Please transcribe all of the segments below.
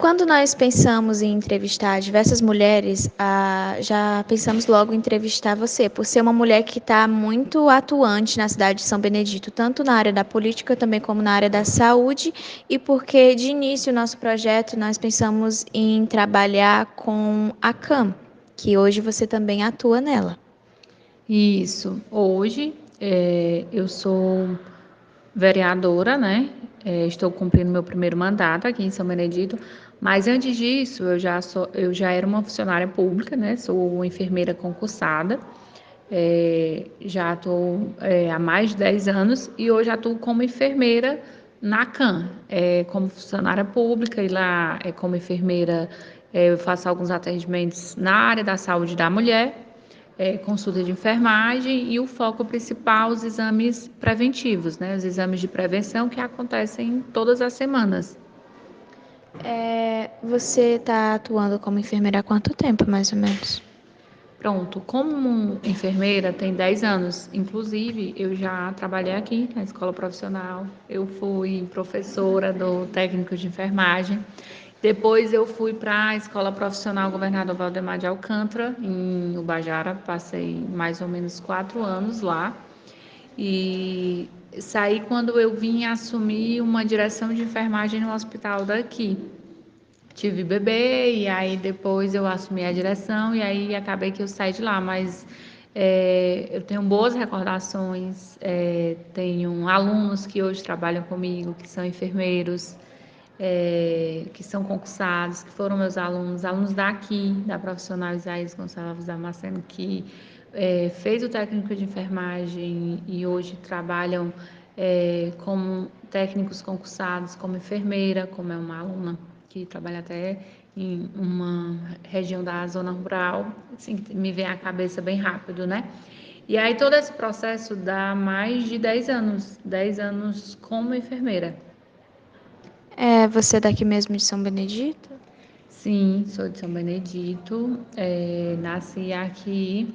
Quando nós pensamos em entrevistar diversas mulheres, já pensamos logo em entrevistar você, por ser uma mulher que está muito atuante na cidade de São Benedito, tanto na área da política também como na área da saúde, e porque de início o nosso projeto nós pensamos em trabalhar com a CAM, que hoje você também atua nela. Isso. Hoje eu sou vereadora, né? Estou cumprindo meu primeiro mandato aqui em São Benedito, mas antes disso eu já era uma funcionária pública, né? Sou enfermeira concursada, já estou há mais de 10 anos e hoje atuo como enfermeira na CAM, como funcionária pública e lá como enfermeira eu faço alguns atendimentos na área da saúde da mulher, consulta de enfermagem e o foco principal, os exames preventivos, né? Os exames de prevenção que acontecem todas as semanas. Você está atuando como enfermeira há quanto tempo, mais ou menos? Pronto, como enfermeira tem 10 anos, inclusive eu já trabalhei aqui na escola profissional, eu fui professora do técnico de enfermagem, depois eu fui para a escola profissional Governador Valdemar de Alcântara, em Ubajara, passei mais ou menos 4 anos lá, e saí quando eu vim assumir uma direção de enfermagem no hospital daqui. Tive bebê e aí depois eu assumi a direção e aí acabei que eu saí de lá, mas eu tenho boas recordações, tenho alunos que hoje trabalham comigo, que são enfermeiros, que são concursados, que foram meus alunos, alunos daqui, da profissional Isaías Gonçalves Damasceno, que fez o técnico de enfermagem e hoje trabalham como técnicos concursados, como enfermeira, como é uma aluna que trabalha até em uma região da zona rural, assim, me vem à cabeça bem rápido, né? E aí todo esse processo dá mais de 10 anos como enfermeira. Você é daqui mesmo de São Benedito? Sim, sou de São Benedito, nasci aqui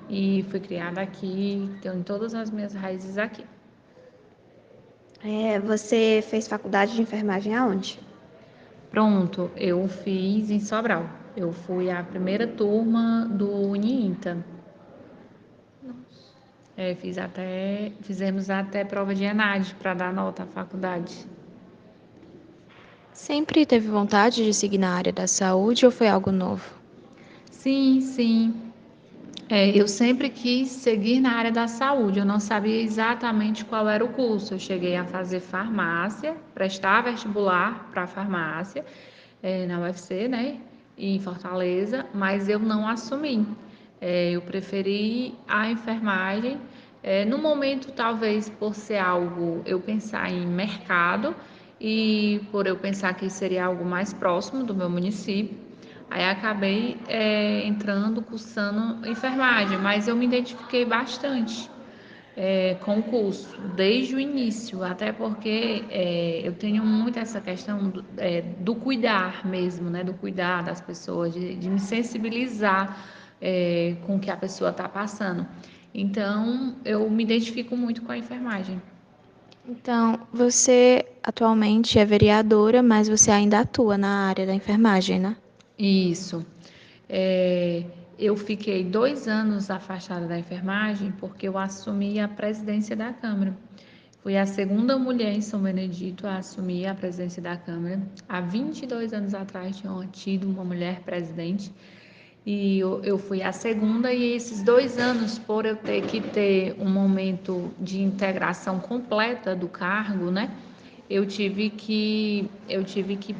e fui criada aqui, tenho todas as minhas raízes aqui. Você fez faculdade de enfermagem aonde? Pronto, eu fiz em Sobral. Eu fui a primeira turma do Uniinta. Fizemos até prova de ENAD para dar nota à faculdade. Sempre teve vontade de seguir na área da saúde ou foi algo novo? Sim, sim. Eu sempre quis seguir na área da saúde, eu não sabia exatamente qual era o curso. Eu cheguei a fazer farmácia, prestar vestibular para farmácia, na UFC, né, em Fortaleza, mas eu não assumi. Eu preferi a enfermagem. No momento, talvez por ser algo, eu pensar em mercado e por eu pensar que seria algo mais próximo do meu município. Aí acabei entrando, cursando enfermagem, mas eu me identifiquei bastante com o curso, desde o início, até porque eu tenho muito essa questão do cuidar mesmo, né? Do cuidar das pessoas, de me sensibilizar com o que a pessoa está passando. Então, eu me identifico muito com a enfermagem. Então, você atualmente é vereadora, mas você ainda atua na área da enfermagem, né? Isso. É, eu fiquei 2 anos afastada da enfermagem porque eu assumi a presidência da Câmara. Fui a segunda mulher em São Benedito a assumir a presidência da Câmara. Há 22 anos atrás tinham tido uma mulher presidente e eu fui a segunda. E esses 2 anos, por eu ter que ter um momento de integração completa do cargo, né? Eu tive que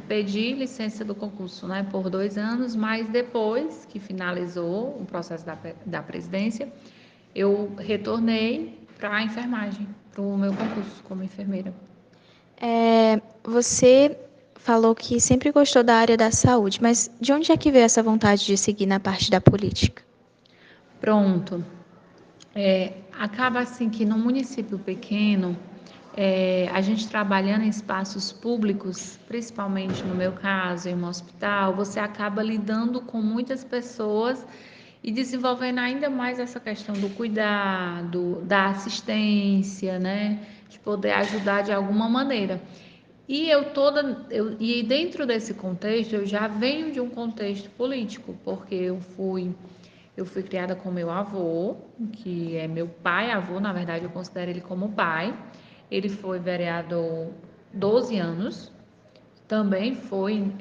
pedir licença do concurso, né, por 2 anos, mas depois que finalizou o processo da presidência, eu retornei para a enfermagem, para o meu concurso como enfermeira. Você falou que sempre gostou da área da saúde, mas de onde é que veio essa vontade de seguir na parte da política? Pronto. Acaba assim que num município pequeno, a gente trabalhando em espaços públicos, principalmente no meu caso, em um hospital, você acaba lidando com muitas pessoas e desenvolvendo ainda mais essa questão do cuidado, da assistência, né? De poder ajudar de alguma maneira. E dentro desse contexto eu já venho de um contexto político, porque eu fui criada com meu avô, que é meu pai, avô, na verdade eu considero ele como pai. Ele foi vereador 12 anos, também foi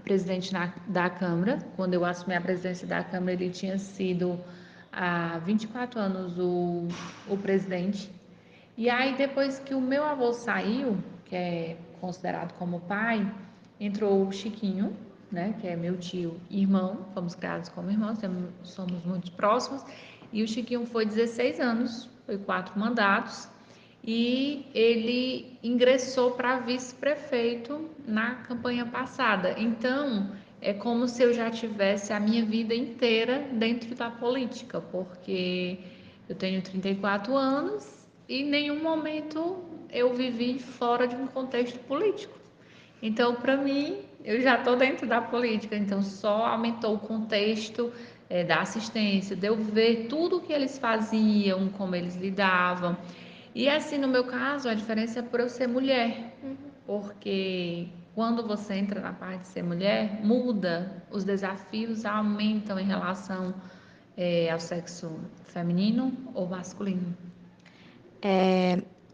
presidente da Câmara. Quando eu assumi a presidência da Câmara, ele tinha sido há 24 anos o presidente. E aí, depois que o meu avô saiu, que é considerado como pai, entrou o Chiquinho, né, que é meu tio e irmão, fomos criados como irmãos, somos muito próximos, e o Chiquinho foi 16 anos, foi 4 mandatos, e ele ingressou para vice-prefeito na campanha passada. Então, é como se eu já tivesse a minha vida inteira dentro da política, porque eu tenho 34 anos e em nenhum momento eu vivi fora de um contexto político. Então, para mim, eu já estou dentro da política, então só aumentou o contexto da assistência, de eu ver tudo o que eles faziam, como eles lidavam. E assim, no meu caso, a diferença é por eu ser mulher, porque quando você entra na parte de ser mulher, muda, os desafios aumentam em relação ao sexo feminino ou masculino.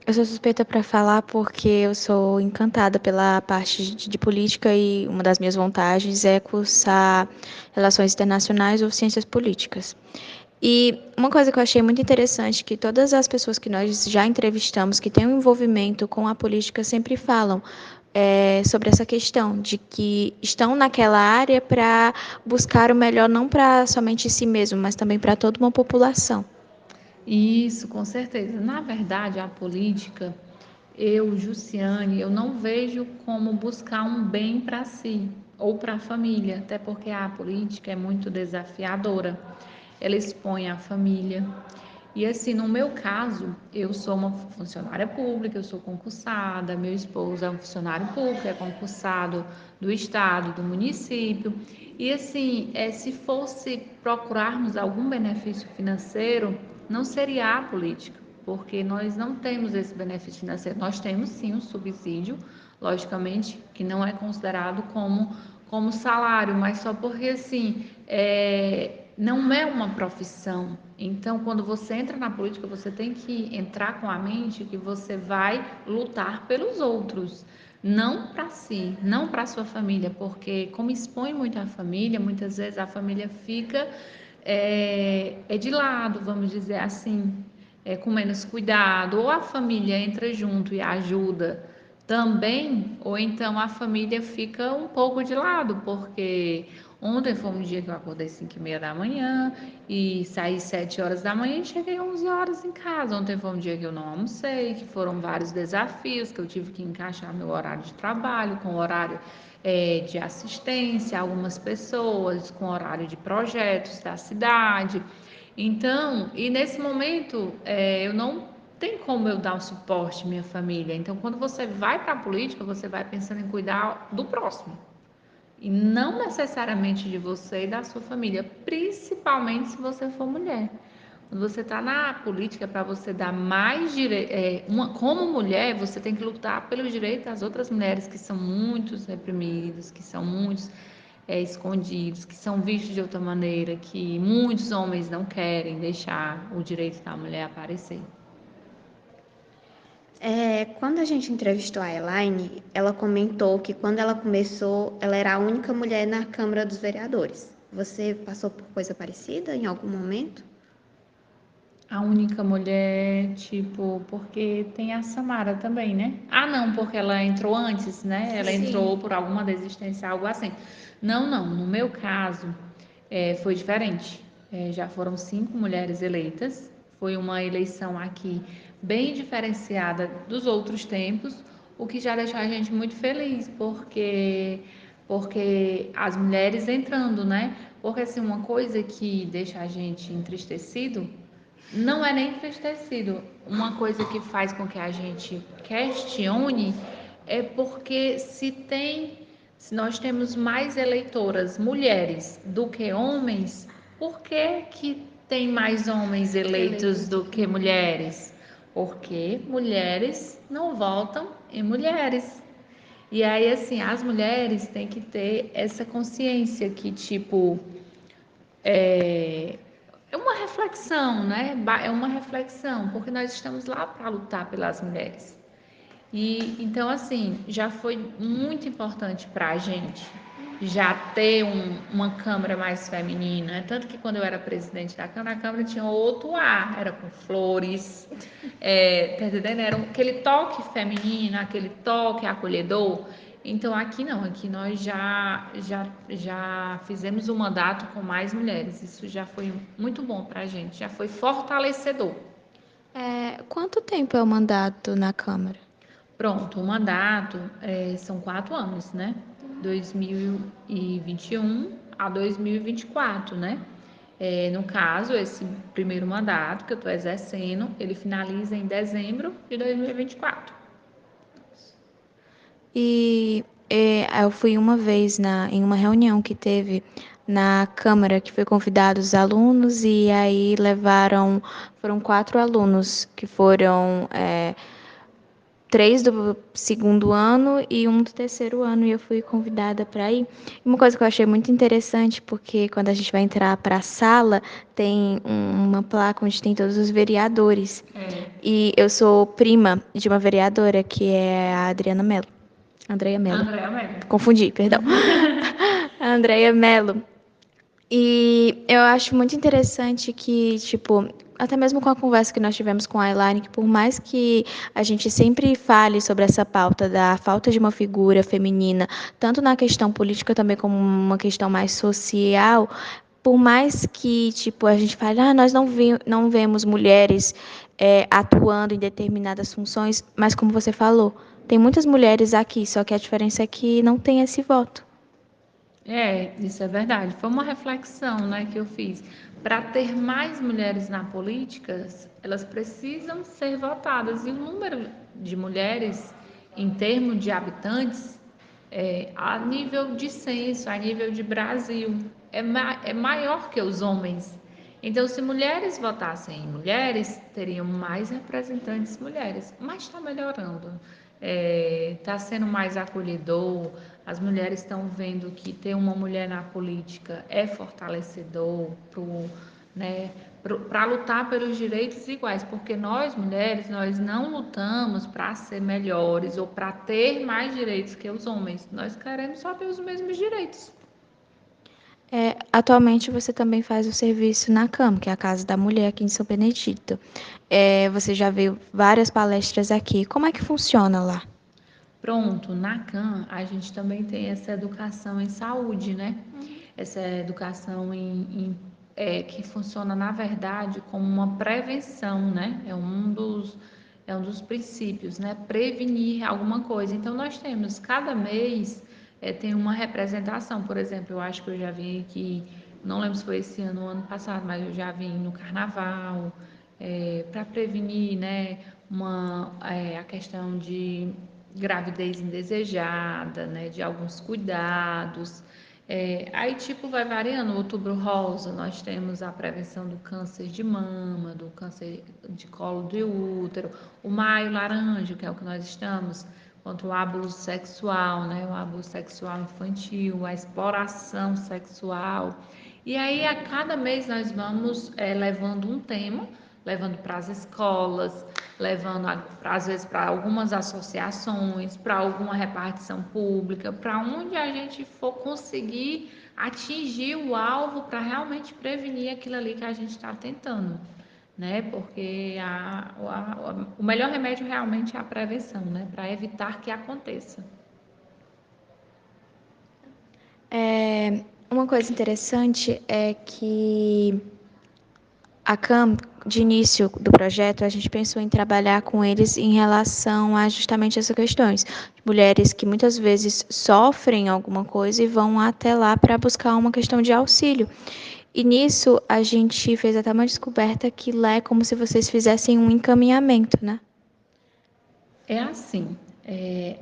Eu sou suspeita para falar porque eu sou encantada pela parte de política e uma das minhas vantagens é cursar relações internacionais ou ciências políticas. E uma coisa que eu achei muito interessante que todas as pessoas que nós já entrevistamos que têm um envolvimento com a política sempre falam sobre essa questão de que estão naquela área para buscar o melhor não para somente si mesmo, mas também para toda uma população. Isso, com certeza. Na verdade, a política, Jussiane, eu não vejo como buscar um bem para si ou para a família, até porque a política é muito desafiadora. Ela expõe a família. E assim, no meu caso, eu sou uma funcionária pública, eu sou concursada, meu esposo é um funcionário público, é concursado do estado, do município. E assim, se fosse procurarmos algum benefício financeiro, não seria a política, porque nós não temos esse benefício financeiro. Nós temos sim um subsídio, logicamente, que não é considerado como salário, mas só porque assim, não é uma profissão. Então, quando você entra na política, você tem que entrar com a mente que você vai lutar pelos outros, não para si, não para sua família, porque como expõe muito a família, muitas vezes a família fica de lado, vamos dizer assim, com menos cuidado, ou a família entra junto e ajuda também, ou então a família fica um pouco de lado, porque ontem foi um dia que eu acordei 5h30 da manhã e saí 7 horas da manhã e cheguei 11 horas em casa. Ontem foi um dia que eu não almocei, que foram vários desafios, que eu tive que encaixar meu horário de trabalho com o horário de assistência a algumas pessoas, com horário de projetos da cidade. Então, e nesse momento, eu não tem como eu dar o suporte à minha família. Então, quando você vai para a política, você vai pensando em cuidar do próximo. E não necessariamente de você e da sua família, principalmente se você for mulher. Quando você está na política, para você dar mais direito, como mulher, você tem que lutar pelos direitos das outras mulheres que são muito reprimidas, que são muito escondidos, que são vistos de outra maneira, que muitos homens não querem deixar o direito da mulher aparecer. Quando a gente entrevistou a Elaine, ela comentou que quando ela começou, ela era a única mulher na Câmara dos Vereadores. Você passou por coisa parecida em algum momento? A única mulher, tipo, porque tem a Samara também, né? Ah, não, porque ela entrou antes, né? Ela entrou Sim. por alguma desistência, algo assim. Não, não. No meu caso, foi diferente. Já foram 5 mulheres eleitas. Foi uma eleição aqui bem diferenciada dos outros tempos, o que já deixou a gente muito feliz, porque as mulheres entrando, né? Porque assim, uma coisa que deixa a gente entristecido não é nem entristecido. Uma coisa que faz com que a gente questione é porque se nós temos mais eleitoras mulheres do que homens, por que tem mais homens eleitos Eleitas do do que que mulher. mulheres? Porque mulheres não votam em mulheres. E aí, assim, as mulheres têm que ter essa consciência que, tipo, é uma reflexão, né? É uma reflexão, porque nós estamos lá para lutar pelas mulheres. E então, assim, já foi muito importante para a gente já ter uma Câmara mais feminina. Tanto que quando eu era presidente da Câmara, a Câmara tinha outro ar, era com flores, tá entendendo? Era aquele toque feminino, aquele toque acolhedor. Então, aqui não, aqui nós já fizemos um mandato com mais mulheres. Isso já foi muito bom para a gente, já foi fortalecedor. Quanto tempo é o mandato na Câmara? Pronto, o mandato são 4 anos, né? 2021 a 2024, né? No caso, esse primeiro mandato que eu estou exercendo, ele finaliza em dezembro de 2024. Eu fui uma vez em uma reunião que teve na Câmara, que foi convidados os alunos, e aí foram 4 alunos, que foram 3 do segundo ano e um do terceiro ano, e eu fui convidada para ir. Uma coisa que eu achei muito interessante, porque quando a gente vai entrar para a sala, tem uma placa onde tem todos os vereadores. E eu sou prima de uma vereadora, que é a Adriana Mello. Andreia Mello. Andréa Mello. Confundi, perdão. A Andreia Mello. E eu acho muito interessante que, tipo, até mesmo com a conversa que nós tivemos com a Elaine, que por mais que a gente sempre fale sobre essa pauta da falta de uma figura feminina, tanto na questão política também como uma questão mais social, por mais que, tipo, a gente fale, nós não vemos mulheres atuando em determinadas funções, mas como você falou, tem muitas mulheres aqui, só que a diferença é que não tem esse voto. Isso é verdade. Foi uma reflexão, né, que eu fiz. Para ter mais mulheres na política, elas precisam ser votadas. E o número de mulheres, em termos de habitantes, a nível de censo, a nível de Brasil, é maior que os homens. Então, se mulheres votassem em mulheres, teriam mais representantes mulheres. Mas está melhorando. Está sendo mais acolhedor. As mulheres estão vendo que ter uma mulher na política é fortalecedor né, para lutar pelos direitos iguais, porque nós mulheres nós não lutamos para ser melhores ou para ter mais direitos que os homens. Nós queremos só ter os mesmos direitos. Atualmente você também faz o serviço na CAM, que é a Casa da Mulher aqui em São Benedito. Você já viu várias palestras aqui. Como é que funciona lá? Pronto, na CAM a gente também tem essa educação em saúde, né? Essa educação que funciona, na verdade, como uma prevenção, né? É um dos princípios, né? Prevenir alguma coisa. Então, nós temos, cada mês, tem uma representação. Por exemplo, eu acho que eu já vim aqui, não lembro se foi esse ano ou ano passado, mas eu já vim no carnaval, para prevenir, né? A questão de gravidez indesejada, né, de alguns cuidados. Aí, tipo, vai variando. Outubro Rosa, nós temos a prevenção do câncer de mama, do câncer de colo de útero. O Maio Laranja, que é o que nós estamos, contra o abuso sexual, né, o abuso sexual infantil, a exploração sexual. E aí, a cada mês, nós vamos levando um tema, levando para as escolas, levando às vezes para algumas associações, para alguma repartição pública, para onde a gente for conseguir atingir o alvo para realmente prevenir aquilo ali que a gente está tentando, né? Porque o melhor remédio realmente é a prevenção, né? Para evitar que aconteça. Uma coisa interessante é que a CAM, de início do projeto, a gente pensou em trabalhar com eles em relação a justamente essas questões. Mulheres que muitas vezes sofrem alguma coisa e vão até lá para buscar uma questão de auxílio. E nisso a gente fez até uma descoberta que lá é como se vocês fizessem um encaminhamento, né? É assim,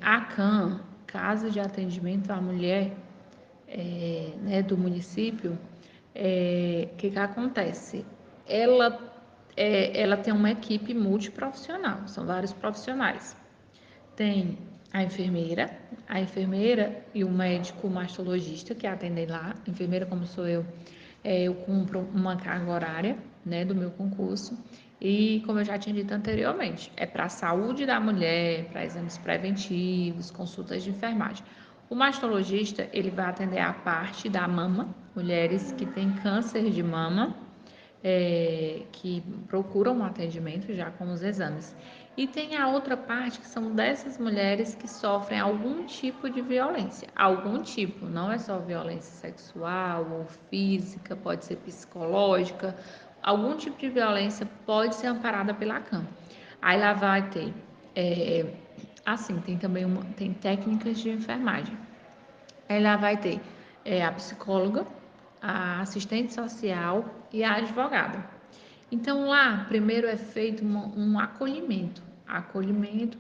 a CAM, Casa de Atendimento à Mulher, né, do município, que acontece? Ela tem uma equipe multiprofissional, são vários profissionais. Tem a enfermeira, a enfermeira e o médico mastologista que atendem lá. Enfermeira, como sou eu, eu cumpro uma carga horária, né, do meu concurso. E, como eu já tinha dito anteriormente, é para a saúde da mulher, para exames preventivos, consultas de enfermagem. O mastologista, ele vai atender a parte da mama, mulheres que têm câncer de mama, que procuram um atendimento já com os exames. E tem a outra parte que são dessas mulheres que sofrem algum tipo de violência. Algum tipo, não é só violência sexual ou física, pode ser psicológica. Algum tipo de violência pode ser amparada pela CAM. Aí lá vai ter, assim, tem também tem técnicas de enfermagem. Aí lá vai ter a psicóloga, a assistente social e a advogada. Então, lá, primeiro é feito um acolhimento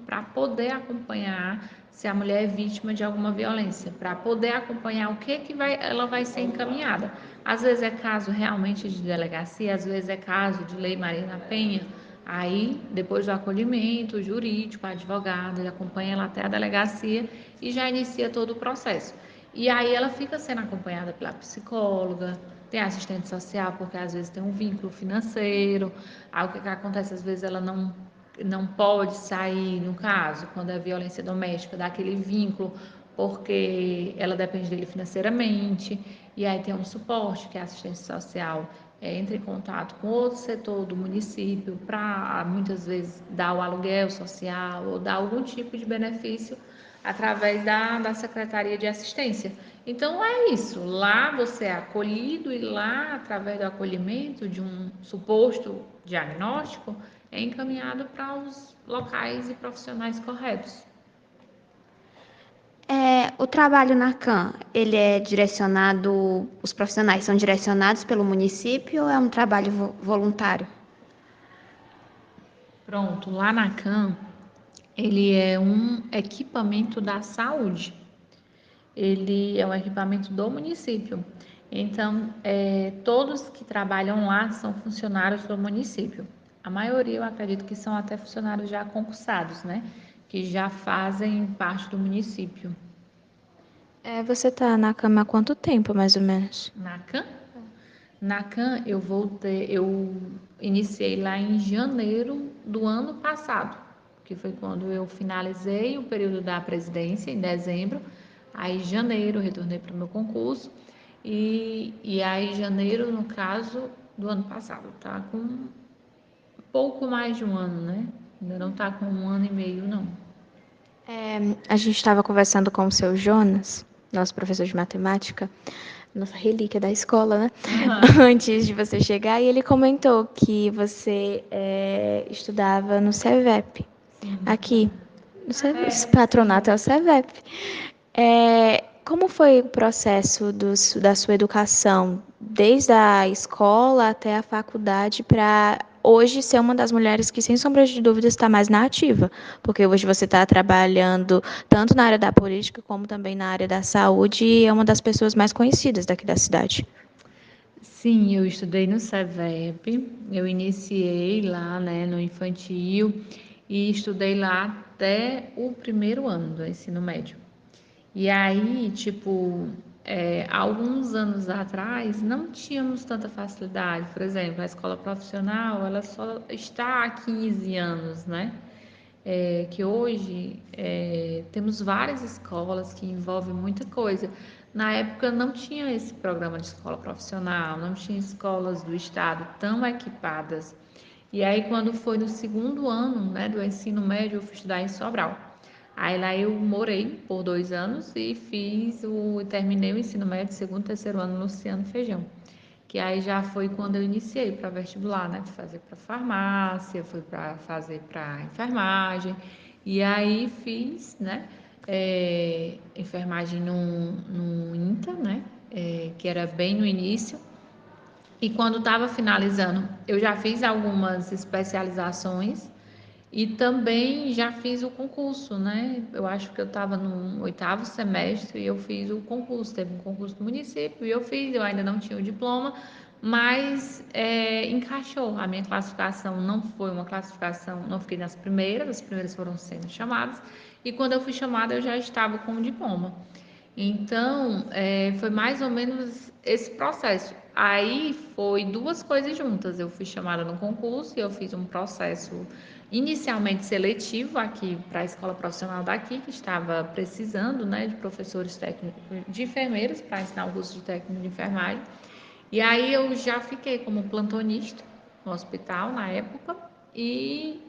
para poder acompanhar se a mulher é vítima de alguma violência, para poder acompanhar o que ela vai ser encaminhada. Às vezes é caso realmente de delegacia, às vezes é caso de Lei Maria da Penha. Aí, depois do acolhimento o jurídico, a advogada, ele acompanha ela até a delegacia e já inicia todo o processo. E aí ela fica sendo acompanhada pela psicóloga, tem assistente social, porque às vezes tem um vínculo financeiro. Aí o que acontece? Às vezes ela não pode sair, no caso, quando é violência doméstica, daquele vínculo, porque ela depende dele financeiramente. E aí tem um suporte, que é a assistência social entra em contato com outro setor do município para, muitas vezes, dar o aluguel social ou dar algum tipo de benefício através da Secretaria de Assistência. Então é isso, lá você é acolhido e lá, através do acolhimento de um suposto diagnóstico, é encaminhado para os locais e profissionais corretos. O trabalho na CAM, ele é direcionado, os profissionais são direcionados pelo município ou é um trabalho voluntário? Pronto, lá na CAM, ele é um equipamento da saúde. Ele é um equipamento do município. Então, todos que trabalham lá são funcionários do município. A maioria, eu acredito que são até funcionários já concursados, né? Que já fazem parte do município. Você está na cama há quanto tempo, mais ou menos? Na CAM? Na CAM, eu iniciei lá em janeiro do ano passado, que foi quando eu finalizei o período da presidência, em dezembro. Aí, em janeiro, eu retornei para o meu concurso. E aí, janeiro, no caso, do ano passado, tá com um pouco mais de um ano, né? Ainda não tá com um ano e meio, não. A gente estava conversando com o seu Jonas, nosso professor de matemática, nossa relíquia da escola, né? Uhum. Antes de você chegar, e ele comentou que você estudava no CEVEP, Sim. aqui. O Sim. patronato é o CEVEP. Como foi o processo da sua educação, desde a escola até a faculdade, para hoje ser uma das mulheres que, sem sombra de dúvidas, está mais na ativa? Porque hoje você está trabalhando tanto na área da política como também na área da saúde e é uma das pessoas mais conhecidas daqui da cidade. Sim, eu estudei no SEVEP, eu iniciei lá, né, no infantil e estudei lá até o primeiro ano do ensino médio. E aí, tipo, alguns anos atrás não tínhamos tanta facilidade. Por exemplo, a escola profissional, ela só está há 15 anos, né? Que hoje temos várias escolas que envolvem muita coisa. Na época não tinha esse programa de escola profissional, não tinha escolas do estado tão equipadas. E aí quando foi no segundo ano, né, do ensino médio, eu fui estudar em Sobral. Aí lá eu morei por 2 anos e terminei o ensino médio, segundo, terceiro ano, no Luciano Feijão, que aí já foi quando eu iniciei para vestibular, né? Fui fazer para farmácia, fui para fazer para enfermagem, e aí fiz, né? Enfermagem no INTA, né? Que era bem no início. E quando estava finalizando, eu já fiz algumas especializações e também já fiz o concurso, né? Eu acho que eu estava no oitavo semestre e eu fiz o concurso. Teve um concurso do município e eu fiz, eu ainda não tinha o diploma, mas encaixou. A minha classificação não foi uma classificação, não fiquei nas primeiras, as primeiras foram sendo chamadas, e quando eu fui chamada eu já estava com o diploma. Então, foi mais ou menos esse processo. Aí foi duas coisas juntas. Eu fui chamada no concurso e eu fiz um processo inicialmente seletivo aqui para a escola profissional daqui, que estava precisando, né, de professores técnicos, de enfermeiros para ensinar o curso de técnico de enfermagem. E aí eu já fiquei como plantonista no hospital na época e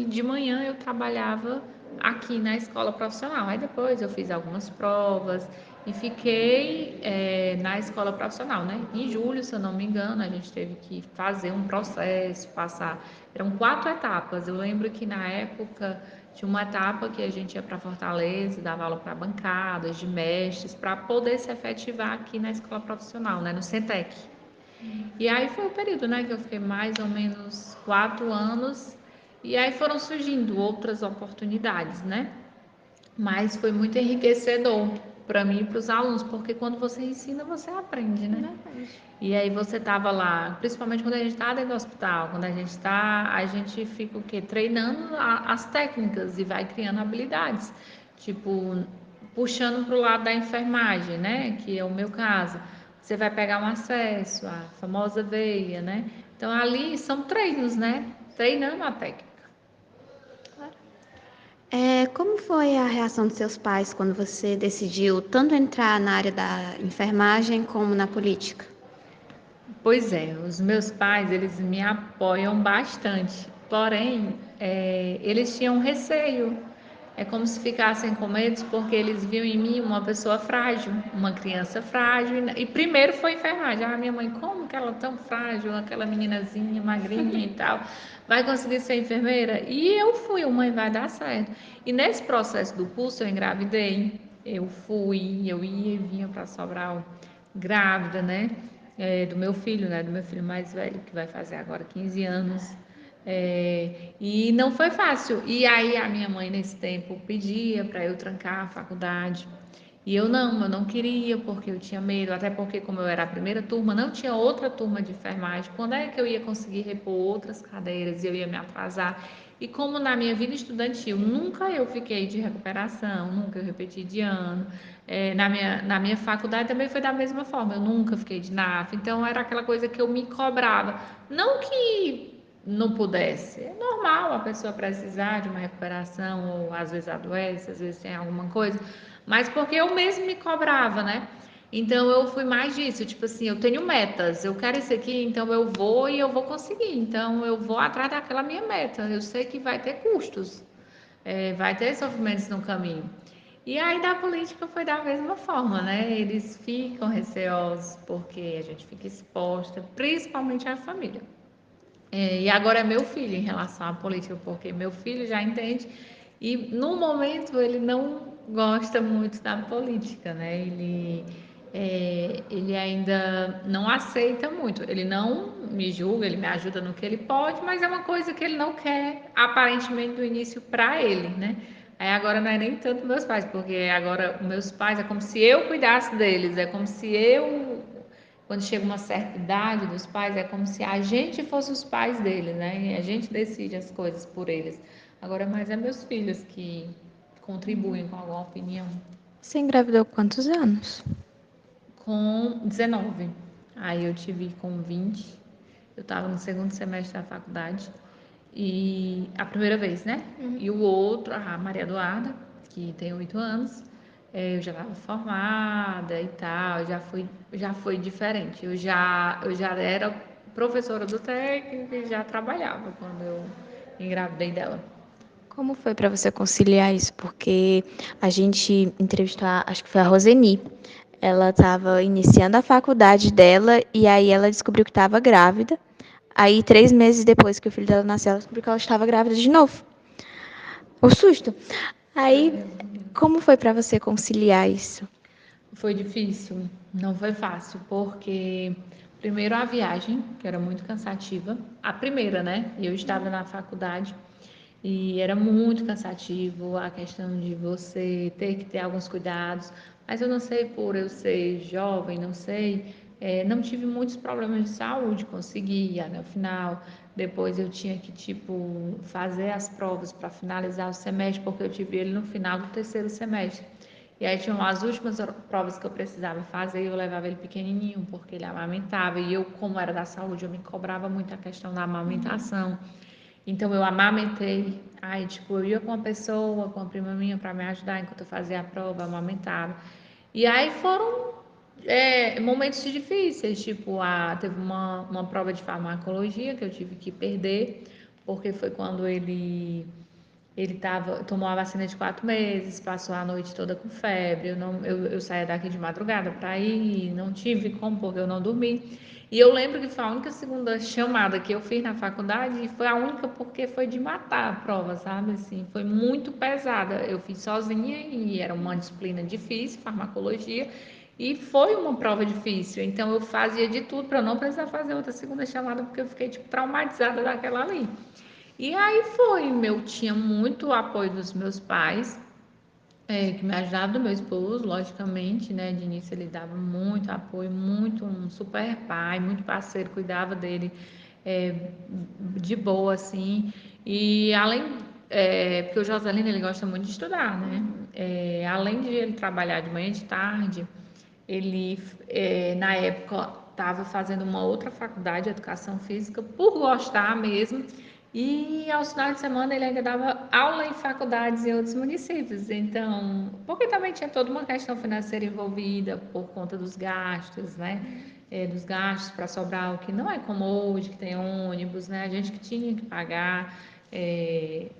de manhã eu trabalhava aqui na escola profissional. Aí depois eu fiz algumas provas e fiquei na escola profissional, né? Em julho, se eu não me engano, a gente teve que fazer um processo, passar. Eram 4 etapas. Eu lembro que na época tinha uma etapa que a gente ia para Fortaleza, dava aula para bancadas, de mestres, para poder se efetivar aqui na escola profissional, né, no Centec. E aí foi o período, né, que eu fiquei mais ou menos 4 anos, e aí foram surgindo outras oportunidades, né? Mas foi muito enriquecedor para mim e para os alunos, porque quando você ensina, você aprende, né? E aí você tava lá, principalmente quando a gente está dentro do hospital, quando a gente está, a gente fica o quê? Treinando as técnicas e vai criando habilidades. Tipo, puxando para o lado da enfermagem, né? Que é o meu caso. Você vai pegar um acesso, a famosa veia, né? Então ali são treinos, né? Treinando a técnica. Como foi a reação dos seus pais quando você decidiu tanto entrar na área da enfermagem como na política? Pois é, os meus pais, eles me apoiam bastante, porém, eles tinham receio, é como se ficassem com medo, porque eles viam em mim uma pessoa frágil, uma criança frágil, e primeiro foi enfermagem, minha mãe, como que ela é tão frágil, aquela meninazinha, magrinha e tal, vai conseguir ser enfermeira? E eu fui, mãe, vai dar certo. E nesse processo do curso eu engravidei, eu ia e vinha para Sobral grávida, né? Do meu filho, né? Do meu filho mais velho, que vai fazer agora 15 anos. E não foi fácil. E aí a minha mãe, nesse tempo, pedia para eu trancar a faculdade. E eu não queria, porque eu tinha medo, até porque, como eu era a primeira turma, não tinha outra turma de enfermagem. Quando é que eu ia conseguir repor outras cadeiras e eu ia me atrasar? E como na minha vida estudantil, nunca eu fiquei de recuperação, nunca eu repeti de ano. Na minha faculdade também foi da mesma forma, eu nunca fiquei de NAF. Então era aquela coisa que eu me cobrava. Não que não pudesse, é normal a pessoa precisar de uma recuperação, ou às vezes adoece, às vezes tem alguma coisa, mas porque eu mesmo me cobrava, né? Então eu fui mais disso, tipo assim, eu tenho metas, eu quero isso aqui, então eu vou e eu vou conseguir. Então eu vou atrás daquela minha meta. Eu sei que vai ter custos, vai ter sofrimentos no caminho. E aí da política foi da mesma forma, né? Eles ficam receosos porque a gente fica exposta, principalmente a família. E agora é meu filho em relação à política, porque meu filho já entende e no momento ele não gosta muito da política, né? Ele ainda não aceita muito. Ele não me julga, ele me ajuda no que ele pode, mas é uma coisa que ele não quer, aparentemente, do início para ele, né? Aí agora não é nem tanto meus pais, porque agora meus pais é como se eu cuidasse deles, é como se eu, quando chega uma certa idade dos pais, é como se a gente fosse os pais deles, né? E a gente decide as coisas por eles. Agora, mais é meus filhos que contribuem com alguma opinião. Você engravidou quantos anos? Com 19. Aí eu tive com 20. Eu estava no segundo semestre da faculdade. E a primeira vez, né? E o outro, a Maria Eduarda, que tem 8 anos, eu já estava formada e tal, já foi diferente. Eu já era professora do técnico e já trabalhava quando eu engravidei dela. Como foi para você conciliar isso? Porque a gente entrevistou, acho que foi a Roseni. Ela estava iniciando a faculdade dela e aí ela descobriu que estava grávida. Aí, 3 meses depois que o filho dela nasceu, ela descobriu que ela estava grávida de novo. O susto. Aí, como foi para você conciliar isso? Foi difícil, não foi fácil, porque primeiro a viagem, que era muito cansativa, a primeira, né? Eu estava na faculdade e era muito cansativo a questão de você ter que ter alguns cuidados, mas eu não sei por eu ser jovem, não sei, Não tive muitos problemas de saúde, conseguia, no final. Depois eu tinha que, tipo, fazer as provas para finalizar o semestre, porque eu tive ele no final do terceiro semestre. E aí tinham as últimas provas que eu precisava fazer, e eu levava ele pequenininho, porque ele amamentava. E eu, como era da saúde, eu me cobrava muito a questão da amamentação. Então eu amamentei. Aí, tipo, eu ia com uma pessoa, com uma prima minha, para me ajudar enquanto eu fazia a prova, amamentava. E aí foram momentos difíceis, tipo, teve uma prova de farmacologia que eu tive que perder, porque foi quando tomou a vacina de 4 meses, passou a noite toda com febre. Eu saía daqui de madrugada para ir, não tive como, porque eu não dormi. E eu lembro que foi a única segunda chamada que eu fiz na faculdade, e foi a única porque foi de matar a prova, sabe? Assim, foi muito pesada. Eu fiz sozinha e era uma disciplina difícil, farmacologia, e foi uma prova difícil. Então eu fazia de tudo para não precisar fazer outra segunda chamada, porque eu fiquei tipo traumatizada daquela ali. E aí tinha muito apoio dos meus pais, que me ajudavam, do meu esposo, logicamente, né? De início ele dava muito apoio, muito, um super pai, muito parceiro, cuidava dele é, de boa, assim. E porque o Joselino, ele gosta muito de estudar, né? Além de ele trabalhar de manhã e de tarde, ele, na época, estava fazendo uma outra faculdade de educação física, por gostar mesmo, e aos finais de semana ele ainda dava aula em faculdades em outros municípios. Então, porque também tinha toda uma questão financeira envolvida por conta dos gastos, né? Dos gastos para Sobral, que não é como hoje, que tem ônibus, né? A gente que tinha que pagar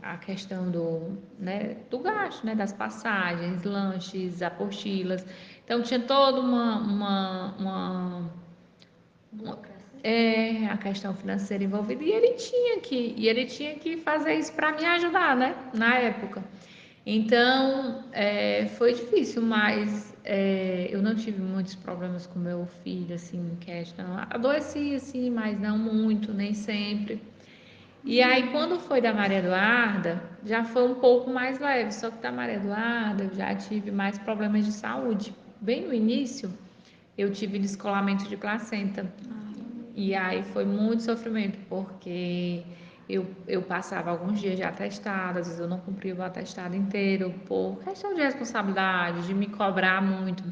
a questão do gasto, né? Das passagens, lanches, apostilas. Então tinha toda a questão financeira envolvida, e ele tinha que fazer isso para me ajudar, né? Na época. Então foi difícil, mas eu não tive muitos problemas com meu filho, assim, em questão. Adoeci, assim, mas não muito, nem sempre. E aí, quando foi da Maria Eduarda, já foi um pouco mais leve, só que da Maria Eduarda eu já tive mais problemas de saúde. Bem no início, eu tive descolamento de placenta. E aí foi muito sofrimento, porque eu passava alguns dias de atestado, às vezes eu não cumpria o atestado inteiro, por questão de responsabilidade, de me cobrar muito.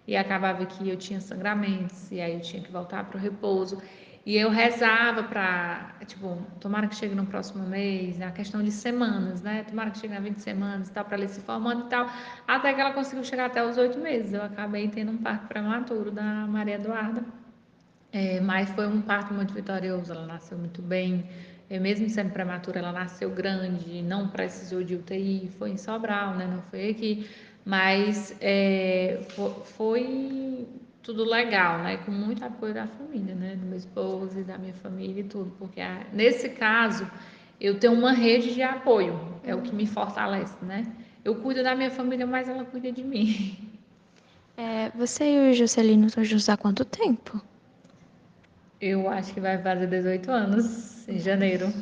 E acabava que eu tinha sangramentos, e aí eu tinha que voltar para o repouso. E eu rezava para, tipo, tomara que chegue no próximo mês, a questão de semanas, né? Tomara que chegue na 20 semanas e tal, para ela ir se formando e tal. Até que ela conseguiu chegar até os 8 meses. Eu acabei tendo um parto prematuro da Maria Eduarda. Mas foi um parto muito vitorioso, ela nasceu muito bem. Mesmo sendo prematura, ela nasceu grande, não precisou de UTI, foi em Sobral, né? Não foi aqui. Mas foi tudo legal, né? Com muito apoio da família, né? Do meu esposo e da minha família e tudo. Porque nesse caso, eu tenho uma rede de apoio, é o que me fortalece, né? Eu cuido da minha família, mas ela cuida de mim. Você e o Juscelino estão juntos há quanto tempo? Eu acho que vai fazer 18 anos em janeiro.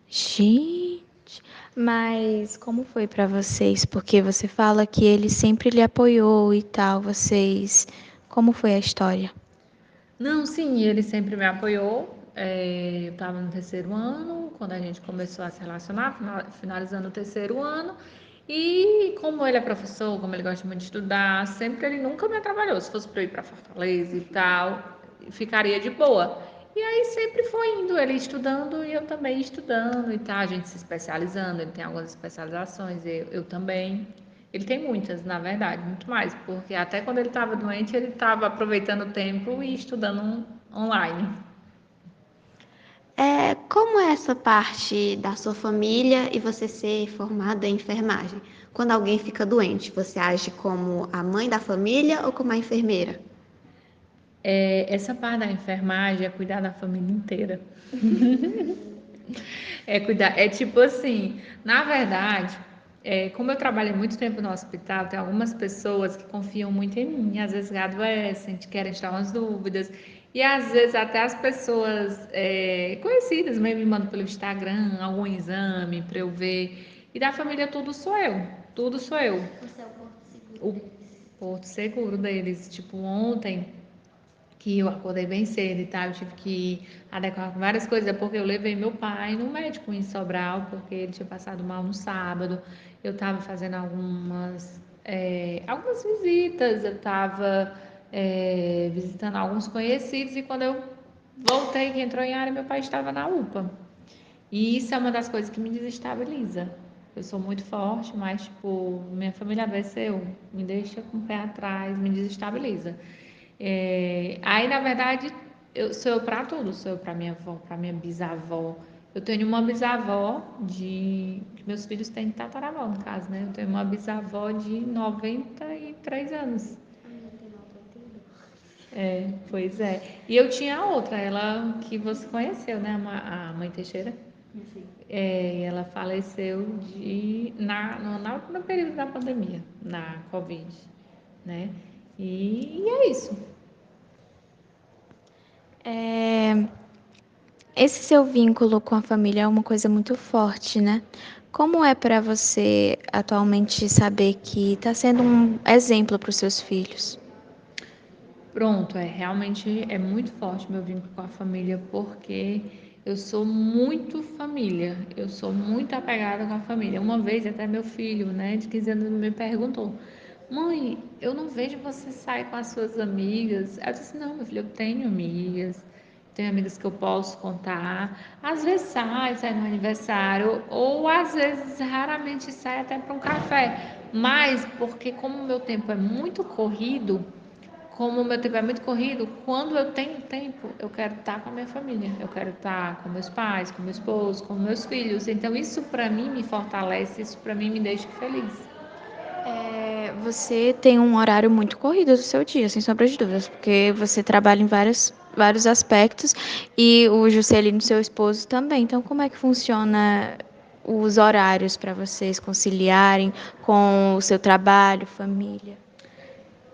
Gente, mas como foi pra vocês? Porque você fala que ele sempre lhe apoiou e tal, vocês. Como foi a história? Não, sim, ele sempre me apoiou. Eu estava no terceiro ano, quando a gente começou a se relacionar, finalizando o terceiro ano. E como ele é professor, como ele gosta muito de estudar, sempre ele nunca me atrapalhou. Se fosse para eu ir para Fortaleza e tal, ficaria de boa. E aí sempre foi indo, ele estudando e eu também estudando e tal, a gente se especializando. Ele tem algumas especializações, eu também. Ele tem muitas, na verdade, muito mais, porque até quando ele estava doente, ele estava aproveitando o tempo e estudando online. Como é essa parte da sua família e você ser formada em enfermagem? Quando alguém fica doente, você age como a mãe da família ou como a enfermeira? Essa parte da enfermagem é cuidar da família inteira. É tipo assim, na verdade, como eu trabalhei muito tempo no hospital, tem algumas pessoas que confiam muito em mim, às vezes adoecem, querem tirar umas dúvidas, e às vezes até as pessoas conhecidas mesmo me mandam pelo Instagram algum exame para eu ver. E da família tudo sou eu, tudo sou eu. Você é o porto seguro O deles. Porto Seguro deles. Tipo, ontem que eu acordei bem cedo e tal, eu tive que adequar várias coisas, porque eu levei meu pai no médico em Sobral, porque ele tinha passado mal no sábado. Eu estava fazendo algumas visitas, eu estava visitando alguns conhecidos e quando eu voltei, que entrou em área, meu pai estava na UPA. E isso é uma das coisas que me desestabiliza. Eu sou muito forte, mas, tipo, minha família adoeceu, me deixa com o pé atrás, me desestabiliza. Aí, na verdade, sou eu para tudo, sou eu para minha avó, para minha bisavó. Eu tenho uma bisavó que meus filhos têm tataravó, no caso, né? Eu tenho uma bisavó de 93 anos. A minha tem 92. Pois é. E eu tinha outra, ela que você conheceu, né? A mãe Teixeira. Sim. Ela faleceu no período da pandemia, na Covid, né? E é isso. É, esse seu vínculo com a família é uma coisa muito forte, né? Como é para você atualmente saber que está sendo um exemplo para os seus filhos? Pronto, realmente é muito forte meu vínculo com a família, porque eu sou muito família, eu sou muito apegada com a família. Uma vez até meu filho, né, de 15 anos, me perguntou: Mãe, eu não vejo você sair com as suas amigas. Eu disse: Não, meu filho, eu tenho amigas que eu posso contar. Às vezes sai no aniversário, ou às vezes raramente sai até para um café. Mas porque como o meu tempo é muito corrido, quando eu tenho tempo, eu quero estar com a minha família, eu quero estar com meus pais, com meu esposo, com meus filhos. Então, isso para mim me fortalece, isso para mim me deixa feliz. Você tem um horário muito corrido do seu dia, sem sombra de dúvidas, porque você trabalha em vários aspectos e o Juscelino, seu esposo, também. Então, como é que funciona os horários para vocês conciliarem com o seu trabalho, família?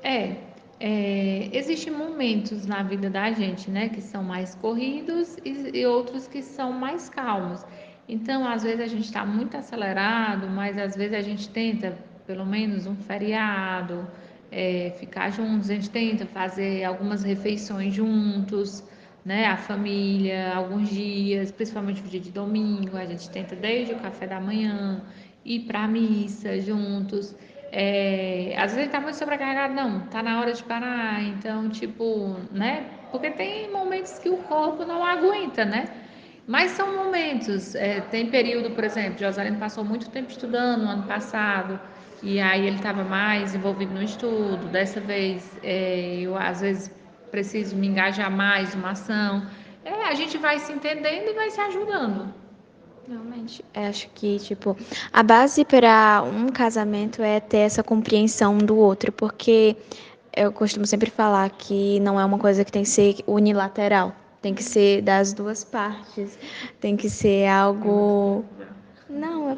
É, existem momentos na vida da gente, né, que são mais corridos e outros que são mais calmos. Então, às vezes a gente está muito acelerado, mas às vezes a gente tenta, pelo menos um feriado, ficar juntos, a gente tenta fazer algumas refeições juntos, né, a família, alguns dias, principalmente o dia de domingo, a gente tenta desde o café da manhã ir para a missa juntos. Às vezes ele tá muito sobrecarregado, não, tá na hora de parar, então, tipo, né? Porque tem momentos que o corpo não aguenta, né? Mas são momentos, tem período, por exemplo, Josalino passou muito tempo estudando no ano passado, e aí ele estava mais envolvido no estudo. Dessa vez, eu às vezes preciso me engajar mais numa ação. A gente vai se entendendo e vai se ajudando. Realmente, acho que, tipo, a base para um casamento é ter essa compreensão um do outro, porque eu costumo sempre falar que não é uma coisa que tem que ser unilateral, tem que ser das duas partes, tem que ser algo. Não,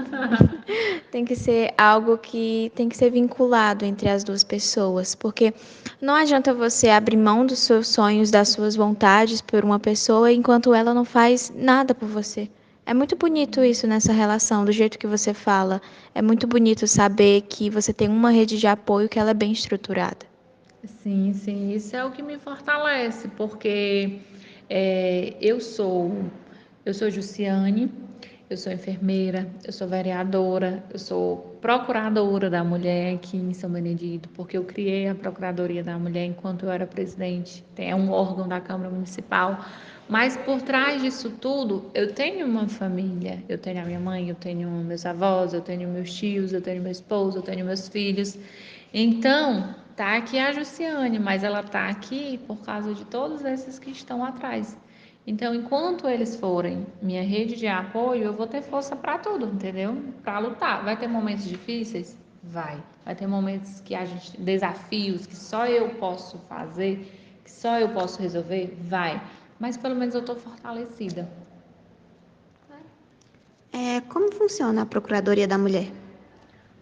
tem que ser algo que tem que ser vinculado entre as duas pessoas, porque não adianta você abrir mão dos seus sonhos, das suas vontades por uma pessoa enquanto ela não faz nada por você. É muito bonito isso nessa relação, do jeito que você fala. É muito bonito saber que você tem uma rede de apoio que ela é bem estruturada. Sim, sim, isso é o que me fortalece, porque eu sou Jussiane, eu sou enfermeira, eu sou vereadora, eu sou procuradora da mulher aqui em São Benedito, porque eu criei a Procuradoria da Mulher enquanto eu era presidente, é um órgão da Câmara Municipal, mas por trás disso tudo, eu tenho uma família, eu tenho a minha mãe, eu tenho meus avós, eu tenho meus tios, eu tenho meu esposo, eu tenho meus filhos, então, tá aqui a Jussiane, mas ela tá aqui por causa de todos esses que estão atrás. Então, enquanto eles forem minha rede de apoio, eu vou ter força para tudo, entendeu? Para lutar. Vai ter momentos difíceis? Vai. Vai ter momentos que a gente, desafios que só eu posso fazer, que só eu posso resolver? Vai. Mas pelo menos eu tô fortalecida. Como funciona a Procuradoria da Mulher?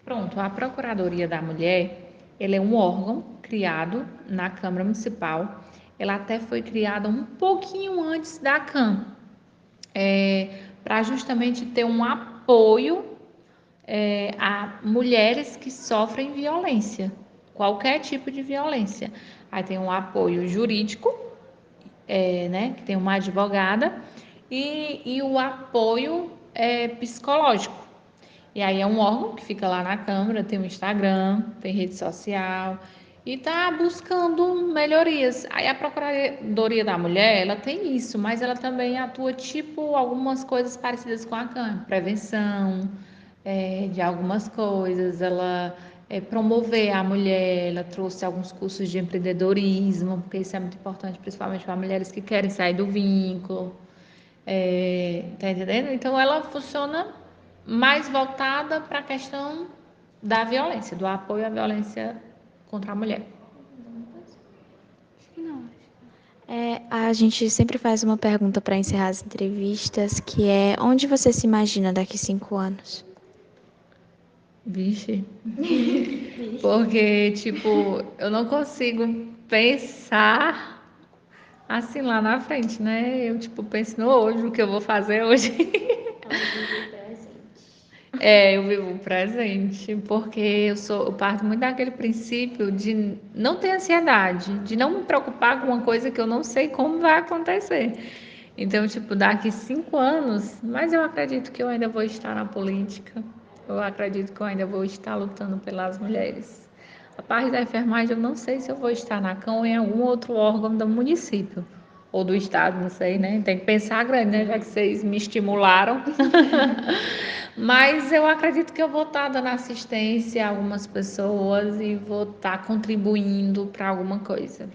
Pronto, a Procuradoria da Mulher, ela é um órgão criado na Câmara Municipal. Ela até foi criada um pouquinho antes da CAM, para justamente ter um apoio a mulheres que sofrem violência. qualquer tipo de violência. Aí tem um apoio jurídico, né, que tem uma advogada, e o apoio psicológico. E aí é um órgão que fica lá na Câmara, tem um Instagram, tem rede social, e está buscando melhorias. Aí a Procuradoria da Mulher, ela tem isso, mas ela também atua tipo algumas coisas parecidas com a Câmara, prevenção de algumas coisas, ela promover a mulher, ela trouxe alguns cursos de empreendedorismo, porque isso é muito importante, principalmente para mulheres que querem sair do vínculo. Tá entendendo? Então ela funciona mais voltada para a questão da violência, do apoio à violência contra a mulher. A gente sempre faz uma pergunta para encerrar as entrevistas, que é: onde você se imagina daqui 5 anos? Vixe. Porque, tipo, eu não consigo pensar assim lá na frente, né? Eu, tipo, penso no hoje, o que eu vou fazer hoje. Eu vivo o presente, porque eu parto muito daquele princípio de não ter ansiedade, de não me preocupar com uma coisa que eu não sei como vai acontecer. Então, tipo, daqui 5 anos, mas eu acredito que eu ainda vou estar na política, eu acredito que eu ainda vou estar lutando pelas mulheres. A parte da enfermagem, eu não sei se eu vou estar na CAM ou em algum outro órgão do município ou do estado, não sei, né? Tem que pensar grande, né? Já que vocês me estimularam. Mas eu acredito que eu vou estar dando assistência a algumas pessoas e vou estar contribuindo para alguma coisa.